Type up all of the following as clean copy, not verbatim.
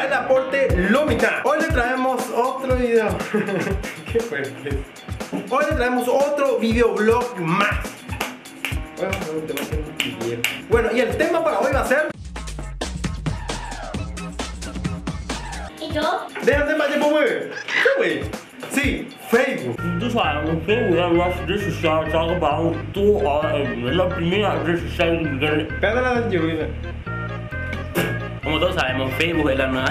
el aporte Lomita. Hoy le traemos otro video. ¿Qué fue? Hoy le traemos otro videoblog más. Bueno, y el tema para hoy va a ser... ¿Y yo? Déjate para allá, ¿qué güey? Sí, Facebook. 就是我跟我要认识下这个吧，我多la primera red social mundial. Espérate la lluvia. Como todos sabemos, Facebook es la nueva.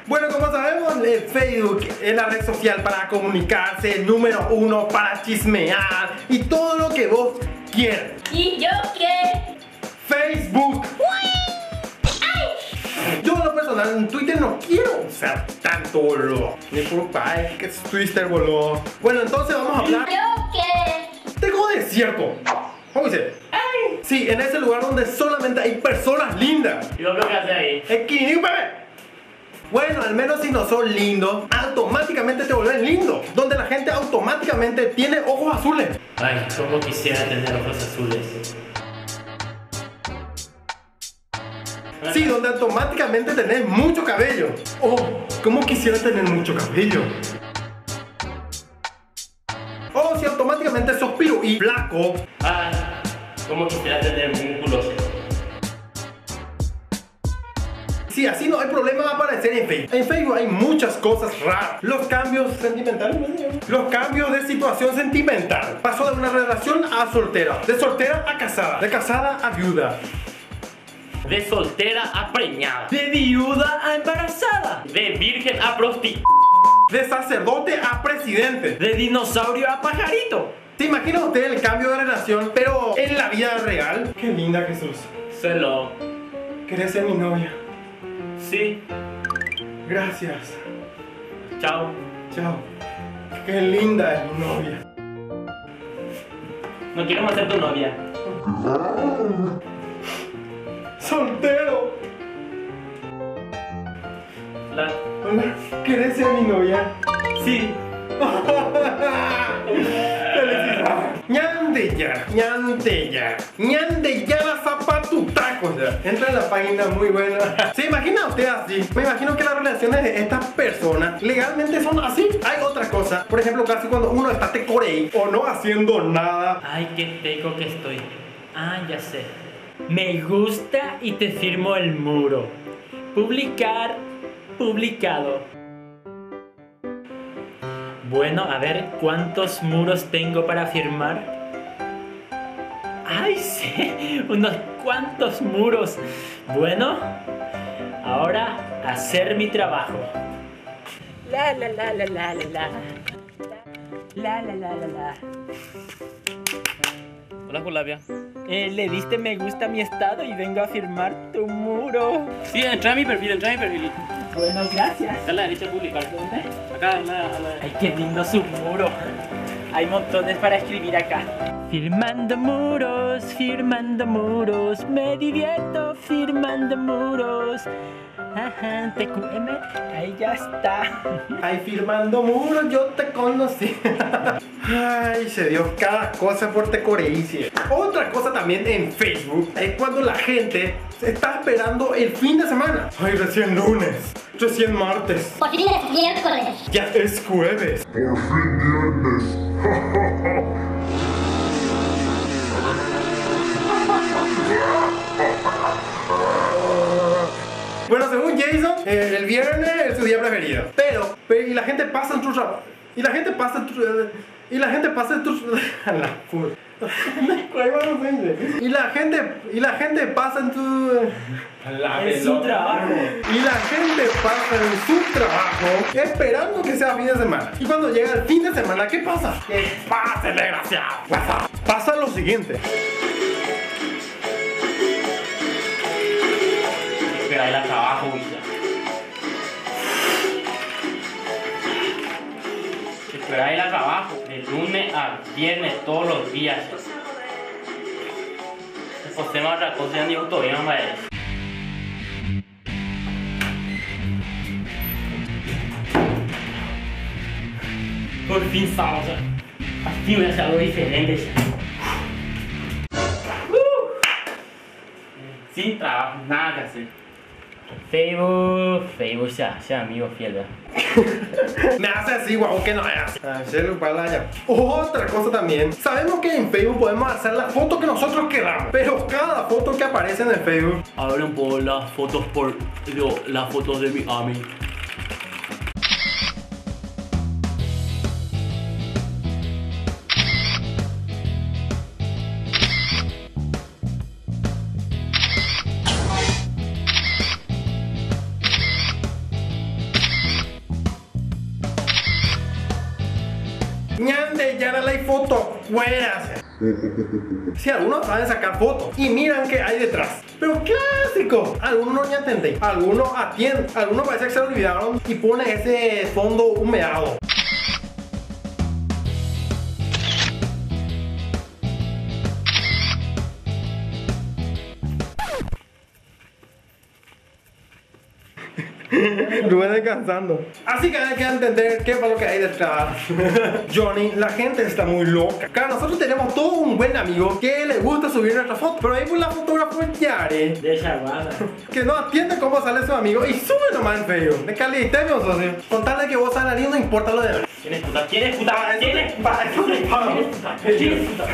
Bueno, como sabemos, Facebook es la red social para comunicarse, número uno, para chismear y todo lo que vos quieras. ¿Y yo qué? Facebook. Yo en lo personal en Twitter no quiero usar tanto, boludo. Ni por ay, que es Twitter, boludo. Bueno, entonces vamos a hablar. ¿Yo qué? Tengo desierto. ¿Cómo dice? Sí, en ese lugar donde solamente hay personas lindas. ¿Y lo que hace ahí? Equilibrio, bebé. Bueno, al menos si no son lindos, automáticamente te vuelven lindo. Donde la gente automáticamente tiene ojos azules. Ay, cómo quisiera tener ojos azules. Sí, donde automáticamente tenés mucho cabello. Oh, cómo quisiera tener mucho cabello. Oh, si automáticamente sos piru y flaco. Ay, cómo quisiera tener músculos. Sí, así no hay problema, va a aparecer en Facebook. En Facebook hay muchas cosas raras. Los cambios sentimentales, los cambios de situación sentimental. Pasó de una relación a soltera, de soltera a casada, de casada a viuda, De soltera a preñada. De viuda a embarazada. De virgen a prosti. de sacerdote a presidente. De dinosaurio a pajarito. ¿Se imagina usted el cambio de relación, pero en la vida real? Qué linda que sos. Celo. ¿Querés ser mi novia? Sí. Gracias. Chao. Chao. Qué linda es mi novia. No quiero más ser tu novia. Soltero. La... Hola, ¿querés ser mi novia? Sí. Felicidades. Ñande ya la zapatutacos ya. Entra en la página muy buena. ¿Se imagina usted así? Me imagino que las relaciones de estas personas legalmente son así. Hay otra cosa. Por ejemplo, casi cuando uno está tecorey o no haciendo nada. Ay, qué teco que estoy. Ah, ya sé. Me gusta y te firmo el muro. Publicar, publicado. Bueno, a ver, ¿cuántos muros tengo para firmar? ¡Ay, sí! Unos cuantos muros. Bueno, ahora hacer mi trabajo. La la la la la la la. La la la la la. Hola, Julavia. Le diste me gusta a mi estado y vengo a firmar tu muro. Sí, entra a mi perfil, Bueno, gracias. Acá a la derecha publicar. ¿Dónde? Acá a la... Ay, qué lindo su muro. Hay montones para escribir acá. Firmando muros, me divierto firmando muros. Ajá, TQM, ahí ya está. Ay, firmando muros, yo te conocí. Ay, se dio cada cosa por tecoreicia. Otra cosa también en Facebook es cuando la gente está esperando el fin de semana. Ay, recién lunes, recién martes, Por fin es miércoles. ya es jueves. Por fin viernes. Bueno, según Jason, el viernes es su día preferido. Pero y la gente pasa en tu trabajo. Y la gente pasa en tu... Y la gente pasa en tu... La puta. Y la gente pasa en tu... Es su trabajo. Y la gente pasa en su trabajo esperando que sea fin de semana. Y cuando llega el fin de semana, ¿qué pasa? ¿Qué pasa, desgraciado? Pasa lo siguiente. Espera, el trabajo, Villa. Espera, el trabajo. De lunes a viernes, todos los días. Después se me otra cosa y digo todavía más. Por fin sábado. Así me hace algo diferente. sin trabajo, nada que hacer. Facebook, sea amigo fiel, ¿verdad? Me hace así, guau, que no me hace. Otra cosa también. Sabemos que en Facebook podemos hacer la foto que nosotros queramos, pero cada foto que aparece en el Facebook. Abren por las fotos las fotos de mi amigo. Ñande, ya la foto, fuera. Si algunos saben sacar fotos y miran que hay detrás. Pero clásico. Algunos no ya entendéis. Algunos atienden. Algunos parece que se lo olvidaron y ponen ese fondo humeado. Rubén descansando. Así que hay que entender qué es lo que hay detrás. Johnny, la gente está muy loca. Claro, nosotros tenemos todo un buen amigo que le gusta subir nuestra foto, pero ahí por la fotógrafo Yare, De Shaguada. que no atiende cómo sale su amigo y sube nomás en Facebook. De calidad, mi socio. Contarle que vos salarios no importa lo demás. ¿Quién es puta? ¿Quién es puta? ¿Quién es Va, eso me pago. puta? ¿Quién es puta?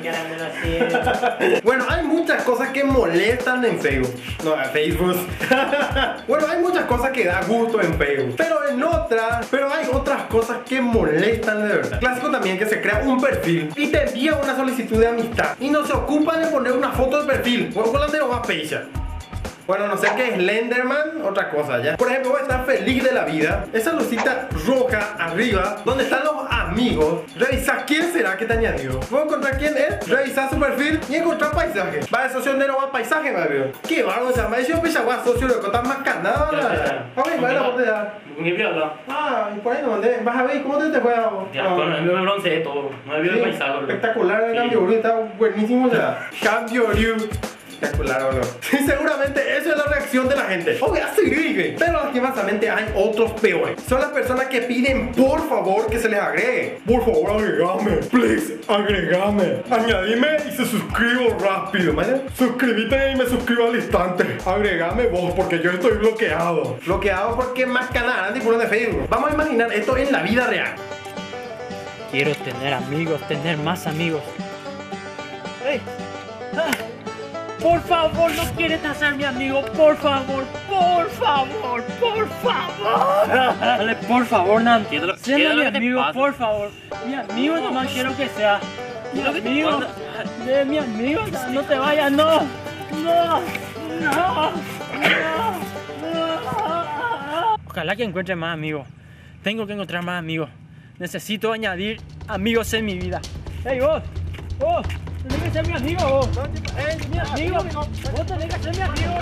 Caramelo 100. Bueno, hay muchas cosas que molestan en Facebook. No, en Facebook. Bueno, hay muchas cosas que da gusto en Facebook. Pero hay otras cosas que molestan de verdad. Clásico también que se crea un perfil y te envía una solicitud de amistad y no se ocupan de poner una foto de perfil. Volando va a peixa. Bueno, no sé qué es Slenderman, otra cosa ya. Por ejemplo, voy a estar feliz de la vida. Esa lucita roja arriba, donde están los amigos. Revisa quién será que te añadió. Voy a encontrar quién es, revisar su perfil y encontrar paisaje. Va de socio nero, va paisaje, va ver. Qué barro se llama. Yo pichagua socio de contar más canal. Ay, va a la botella. Mi viola. Ah, y por ahí no mandé. Vas a ver cómo te fue a vos. Ya, con el me bronce de todo. No he visto el paisaje. Espectacular el cambio, bro. Está buenísimo ya. Cambio, bro. Espectacular, bro. Sí, seguramente esa es la reacción de la gente. Obvio, sí, pero lastimosamente hay otros peores. Son las personas que piden por favor que se les agregue. Por favor, agregame. Please, agregame. Añadime y se suscribo rápido, ¿vale? Suscríbete y me suscribo al instante. Agregame vos porque yo estoy bloqueado. Bloqueado porque más canal y de Facebook. Vamos a imaginar esto en la vida real. Quiero tener amigos, tener más amigos. ¡Ey! ¡Ah! Por favor, no quieres hacer mi amigo, por favor, por favor, por favor. Dale, por favor, Nan. Sea mi amigo, por favor. Mi amigo nomás quiero que sea. Mi amigo. De mi amigo, no te vayas, no. No. No. No. Ojalá que encuentre más amigos. Tengo que encontrar más amigos. Necesito añadir amigos en mi vida. Hey, vos. Vos. Tenés que ser mi amigo, vos. Mi amigo. Vos tenés que ser mi amigo.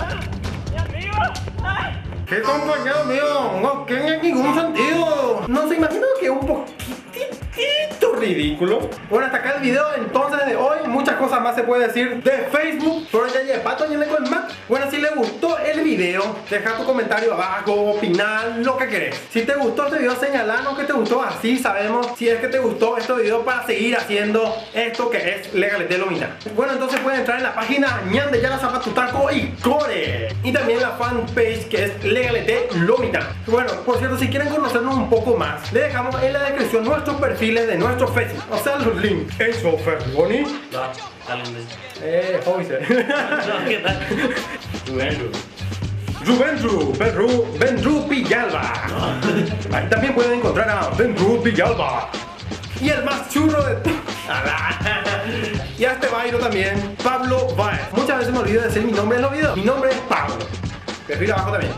Mi amigo. ¡Ay! ¿Qué compañero mío? No tiene ningún sentido. No se imagina que es un poquitito ridículo. Bueno, hasta acá el video entonces de hoy. Muchas cosas más se puede decir de Facebook. Pero ya llegué pato y con más. Bueno, si le gustó el video, deja tu comentario abajo, opinar, lo que querés. Si te gustó este video, señalanos que te gustó. Así sabemos si es que te gustó este video para seguir haciendo esto que es Legalete Lomita. Bueno, entonces pueden entrar en la página Ñande Yara Zapatutaco y Core. Y también la fanpage que es Legalete Lomita. Bueno, por cierto, si quieren conocernos un poco más, le dejamos en la descripción nuestros perfiles de nuestro Facebook. O sea, los links. Eso, Ferroni. Joyce. ¿Qué tal? Benru Villalba. Ahí también pueden encontrar a Benru Villalba. Y el más churro de todos. Y a este bailo también, Pablo Baez. Muchas veces me olvido de decir mi nombre en los videos. Mi nombre es Pablo. Perfil abajo también.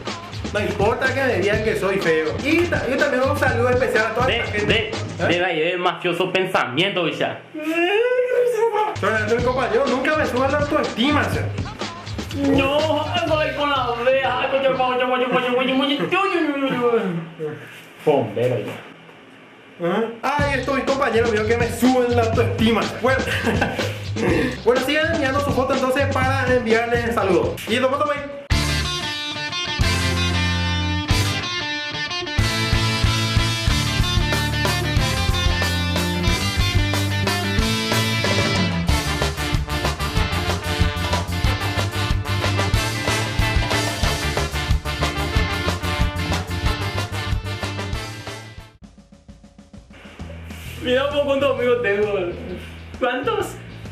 No importa que me digan que soy feo. Y yo también un saludo especial a toda la gente. De mafioso pensamiento, Villa. Pero mi compañero nunca me sube la autoestima, ¿sí? No, voy con la oveja. Bombero ya. Ay, estos mis compañeros míos que me suben la autoestima. Bueno, bueno, sigan enviando su foto entonces para enviarles saludos. Y toma. Mira un poco cuántos amigos tengo. ¿Cuántos?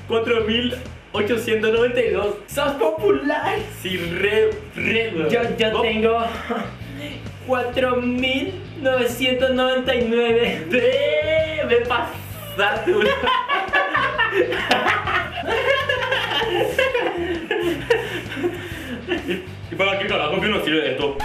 4.892. ¡Sos popular! Sí, re. Yo tengo 4.999. Me pasaste. ¿Y para qué carajo que no sirve esto?